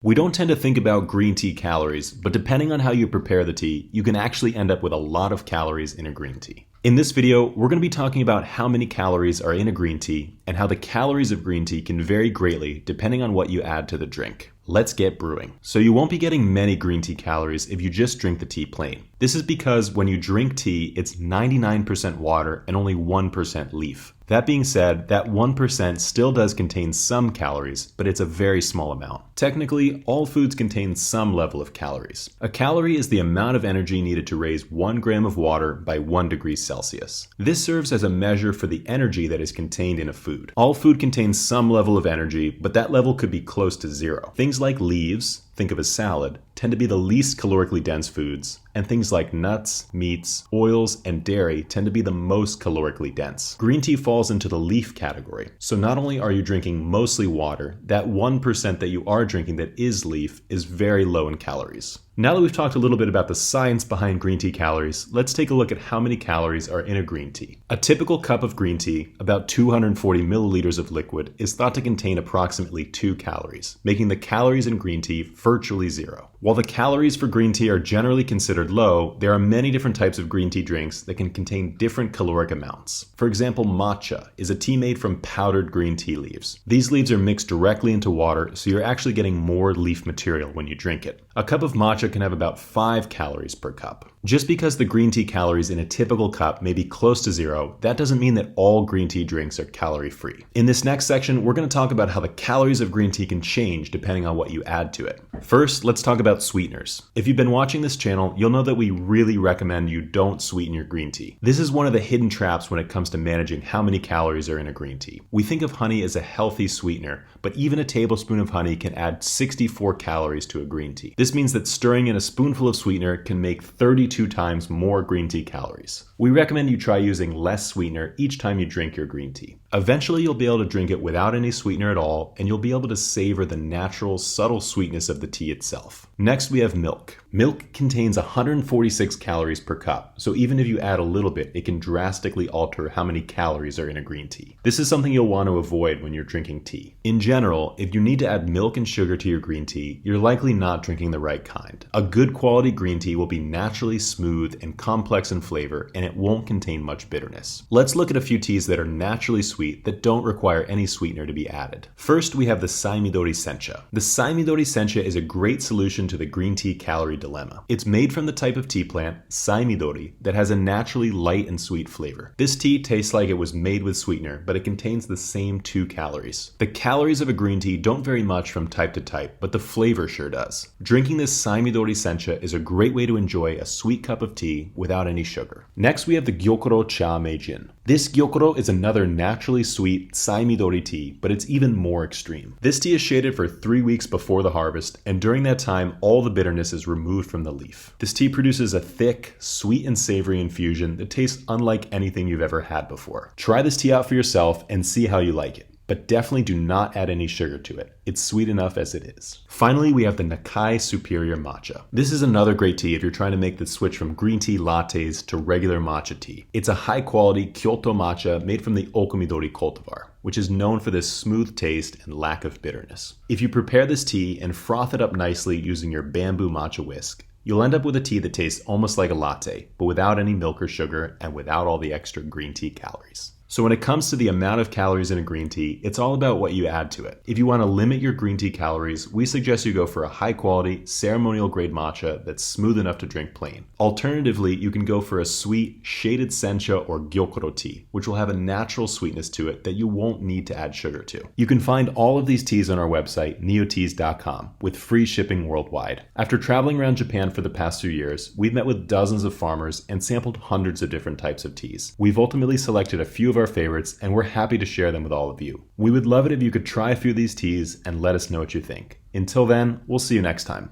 We don't tend to think about green tea calories, but depending on how you prepare the tea, you can actually end up with a lot of calories in a green tea. In this video, we're going to be talking about how many calories are in a green tea and how the calories of green tea can vary greatly depending on what you add to the drink. Let's get brewing. So you won't be getting many green tea calories if you just drink the tea plain. This is because when you drink tea, it's 99% water and only 1% leaf. That being said, that 1% still does contain some calories, but it's a very small amount. Technically, all foods contain some level of calories. A calorie is the amount of energy needed to raise 1 gram of water by 1 degree Celsius. This serves as a measure for the energy that is contained in a food. All food contains some level of energy, but that level could be close to zero. Things like leaves, think of a salad, tend to be the least calorically dense foods, and things like nuts, meats, oils, and dairy tend to be the most calorically dense. Green tea falls into the leaf category, so not only are you drinking mostly water, that 1% that you are drinking that is leaf is very low in calories. Now that we've talked a little bit about the science behind green tea calories, let's take a look at how many calories are in a green tea. A typical cup of green tea, about 240 milliliters of liquid, is thought to contain approximately 2 calories, making the calories in green tea virtually zero. While the calories for green tea are generally considered low, there are many different types of green tea drinks that can contain different caloric amounts. For example, matcha is a tea made from powdered green tea leaves. These leaves are mixed directly into water, so you're actually getting more leaf material when you drink it. A cup of matcha can have about 5 calories per cup. Just because the green tea calories in a typical cup may be close to zero, that doesn't mean that all green tea drinks are calorie-free. In this next section, we're going to talk about how the calories of green tea can change depending on what you add to it. First, let's talk about sweeteners. If you've been watching this channel, you'll know that we really recommend you don't sweeten your green tea. This is one of the hidden traps when it comes to managing how many calories are in a green tea. We think of honey as a healthy sweetener, but even a tablespoon of honey can add 64 calories to a green tea. This means that stirring in a spoonful of sweetener can make 32 times more green tea calories. We recommend you try using less sweetener each time you drink your green tea. Eventually, you'll be able to drink it without any sweetener at all, and you'll be able to savor the natural, subtle sweetness of the tea itself. Next, we have milk. Milk contains 146 calories per cup, so even if you add a little bit, it can drastically alter how many calories are in a green tea. This is something you'll want to avoid when you're drinking tea. In general, if you need to add milk and sugar to your green tea, you're likely not drinking the right kind. A good quality green tea will be naturally smooth and complex in flavor, and it won't contain much bitterness. Let's look at a few teas that are naturally sweet that don't require any sweetener to be added. First, we have the Saimidori Sencha. The Saimidori Sencha is a great solution to the green tea calorie dilemma. It's made from the type of tea plant, Saimidori, that has a naturally light and sweet flavor. This tea tastes like it was made with sweetener, but it contains the same 2 calories. The calories of a green tea don't vary much from type to type, but the flavor sure does. Drinking this Saimidori Sencha is a great way to enjoy a sweet cup of tea without any sugar. Next, we have the Gyokuro Cha Meijin. This Gyokuro is another naturally sweet Saimidori tea, but it's even more extreme. This tea is shaded for 3 weeks before the harvest, and during that time, all the bitterness is removed from the leaf. This tea produces a thick, sweet and savory infusion that tastes unlike anything you've ever had before. Try this tea out for yourself and see how you like it. But definitely do not add any sugar to it. It's sweet enough as it is. Finally, we have the Nakai Superior Matcha. This is another great tea if you're trying to make the switch from green tea lattes to regular matcha tea. It's a high-quality Kyoto matcha made from the Okumidori cultivar, which is known for this smooth taste and lack of bitterness. If you prepare this tea and froth it up nicely using your bamboo matcha whisk, you'll end up with a tea that tastes almost like a latte, but without any milk or sugar and without all the extra green tea calories. So when it comes to the amount of calories in a green tea, it's all about what you add to it. If you want to limit your green tea calories, we suggest you go for a high-quality, ceremonial-grade matcha that's smooth enough to drink plain. Alternatively, you can go for a sweet, shaded sencha or gyokuro tea, which will have a natural sweetness to it that you won't need to add sugar to. You can find all of these teas on our website, neoteas.com, with free shipping worldwide. After traveling around Japan for the past few years, we've met with dozens of farmers and sampled hundreds of different types of teas. We've ultimately selected a few of our favorites, and we're happy to share them with all of you. We would love it if you could try a few of these teas and let us know what you think. Until then, we'll see you next time.